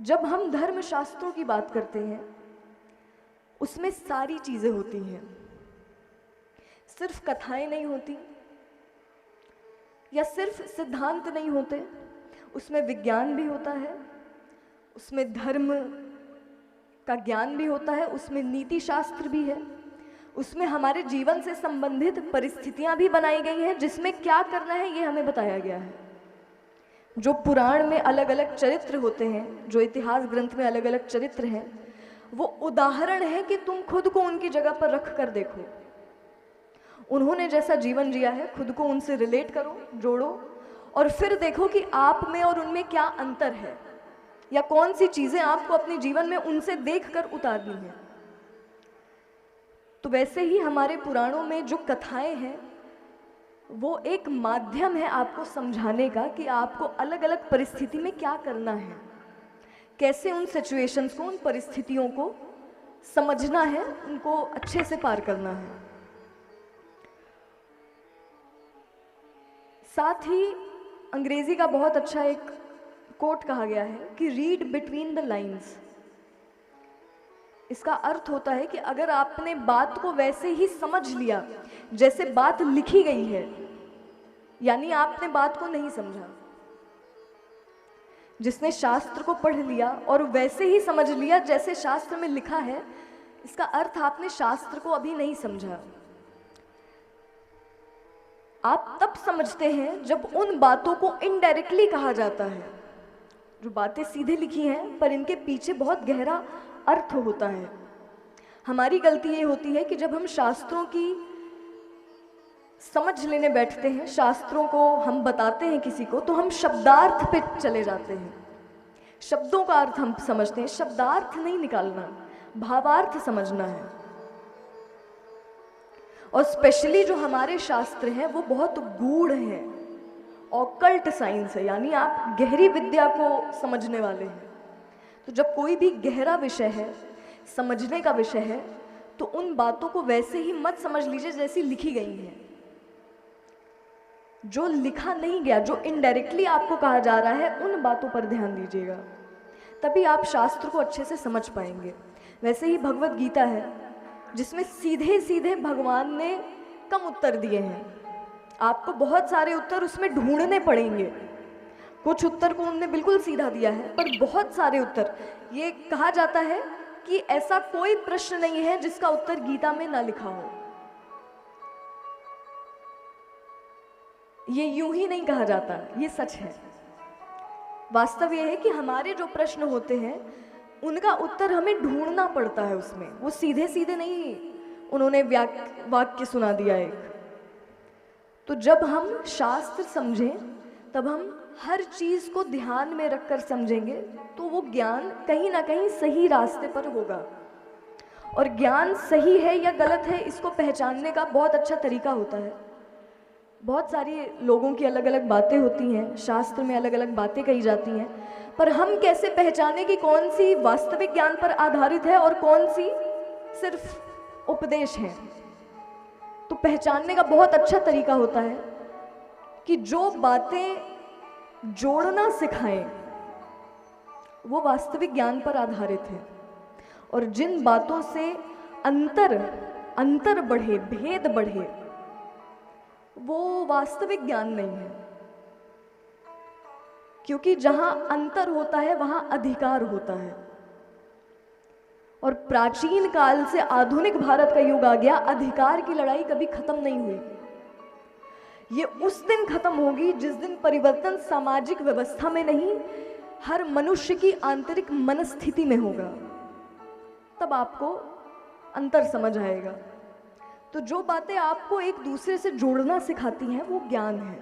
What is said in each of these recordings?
जब हम धर्म शास्त्रों की बात करते हैं उसमें सारी चीज़ें होती हैं, सिर्फ कथाएं नहीं होती या सिर्फ सिद्धांत नहीं होते, उसमें विज्ञान भी होता है, उसमें धर्म का ज्ञान भी होता है, उसमें नीति शास्त्र भी है, उसमें हमारे जीवन से संबंधित परिस्थितियां भी बनाई गई हैं जिसमें क्या करना है ये हमें बताया गया है। जो पुराण में अलग अलग चरित्र होते हैं, जो इतिहास ग्रंथ में अलग अलग चरित्र हैं, वो उदाहरण है कि तुम खुद को उनकी जगह पर रख कर देखो। उन्होंने जैसा जीवन जिया है खुद को उनसे रिलेट करो, जोड़ो और फिर देखो कि आप में और उनमें क्या अंतर है या कौन सी चीज़ें आपको अपने जीवन में उनसे देखकर उतारनी है। तो वैसे ही हमारे पुराणों में जो कथाएं हैं वो एक माध्यम है आपको समझाने का कि आपको अलग अलग परिस्थिति में क्या करना है, कैसे उन सिचुएशंस को, उन परिस्थितियों को समझना है, उनको अच्छे से पार करना है। साथ ही अंग्रेजी का बहुत अच्छा एक कोट कहा गया है कि रीड बिटवीन द लाइंस। इसका अर्थ होता है कि अगर आपने बात को वैसे ही समझ लिया जैसे बात लिखी गई है, यानी आपने बात को नहीं समझा। जिसने शास्त्र को पढ़ लिया और वैसे ही समझ लिया जैसे शास्त्र में लिखा है, इसका अर्थ आपने शास्त्र को अभी नहीं समझा। आप तब समझते हैं जब उन बातों को इनडायरेक्टली कहा जाता है, जो बातें सीधे लिखी हैं पर इनके पीछे बहुत गहरा अर्थ होता है। हमारी गलती ये होती है कि जब हम शास्त्रों की समझ लेने बैठते हैं, शास्त्रों को हम बताते हैं किसी को, तो हम शब्दार्थ पे चले जाते हैं। शब्दों का अर्थ हम समझते हैं, शब्दार्थ नहीं निकालना, भावार्थ समझना है। और स्पेशली जो हमारे शास्त्र हैं वो बहुत गूढ़ हैं, ऑकल्ट साइंस है, यानी आप गहरी विद्या को समझने वाले हैं। तो जब कोई भी गहरा विषय है, समझने का विषय है, तो उन बातों को वैसे ही मत समझ लीजिए जैसी लिखी गई हैं। जो लिखा नहीं गया, जो इनडायरेक्टली आपको कहा जा रहा है, उन बातों पर ध्यान दीजिएगा, तभी आप शास्त्र को अच्छे से समझ पाएंगे। वैसे ही भगवत गीता है जिसमें सीधे सीधे भगवान ने कम उत्तर दिए हैं। आपको बहुत सारे उत्तर उसमें ढूंढने पड़ेंगे। कुछ उत्तर को उन्होंने बिल्कुल सीधा दिया है, पर बहुत सारे उत्तर, ये कहा जाता है कि ऐसा कोई प्रश्न नहीं है जिसका उत्तर गीता में ना लिखा हो। ये यूं ही नहीं कहा जाता, ये सच है। वास्तव ये है कि हमारे जो प्रश्न होते हैं उनका उत्तर हमें ढूंढना पड़ता है उसमें, वो सीधे सीधे नहीं उन्होंने वाक्य सुना दिया एक। तो जब हम शास्त्र समझें तब हम हर चीज को ध्यान में रखकर समझेंगे, तो वो ज्ञान कहीं ना कहीं सही रास्ते पर होगा। और ज्ञान सही है या गलत है इसको पहचानने का बहुत अच्छा तरीका होता है। बहुत सारी लोगों की अलग अलग बातें होती हैं, शास्त्र में अलग अलग बातें कही जाती हैं, पर हम कैसे पहचाने कि कौन सी वास्तविक ज्ञान पर आधारित है और कौन सी सिर्फ उपदेश है। तो पहचानने का बहुत अच्छा तरीका होता है कि जो बातें जोड़ना सिखाएं वो वास्तविक ज्ञान पर आधारित है, और जिन बातों से अंतर बढ़े, भेद बढ़े, वो वास्तविक ज्ञान नहीं है। क्योंकि जहां अंतर होता है वहां अधिकार होता है। और प्राचीन काल से आधुनिक भारत का युग आ गया, अधिकार की लड़ाई कभी खत्म नहीं हुई। ये उस दिन खत्म होगी जिस दिन परिवर्तन सामाजिक व्यवस्था में नहीं, हर मनुष्य की आंतरिक मनस्थिति में होगा। तब आपको अंतर समझ आएगा। तो जो बातें आपको एक दूसरे से जोड़ना सिखाती हैं वो ज्ञान है,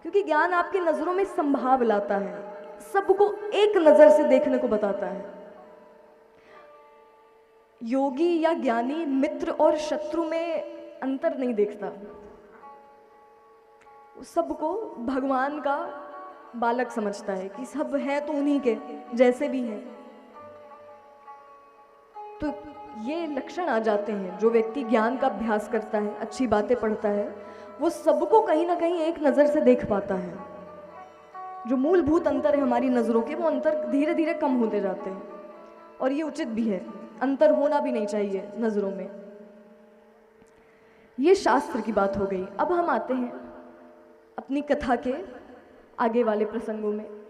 क्योंकि ज्ञान आपकी नजरों में संभाव लाता है, सबको एक नजर से देखने को बताता है। योगी या ज्ञानी मित्र और शत्रु में अंतर नहीं देखता, सबको भगवान का बालक समझता है कि सब है तो उन्हीं के जैसे भी हैं। तो ये लक्षण आ जाते हैं। जो व्यक्ति ज्ञान का अभ्यास करता है, अच्छी बातें पढ़ता है, वो सबको कहीं ना कहीं एक नज़र से देख पाता है। जो मूलभूत अंतर है हमारी नज़रों के, वो अंतर धीरे धीरे कम होते जाते हैं और ये उचित भी है, अंतर होना भी नहीं चाहिए नज़रों में। ये शास्त्र की बात हो गई। अब हम आते हैं अपनी कथा के आगे वाले प्रसंगों में।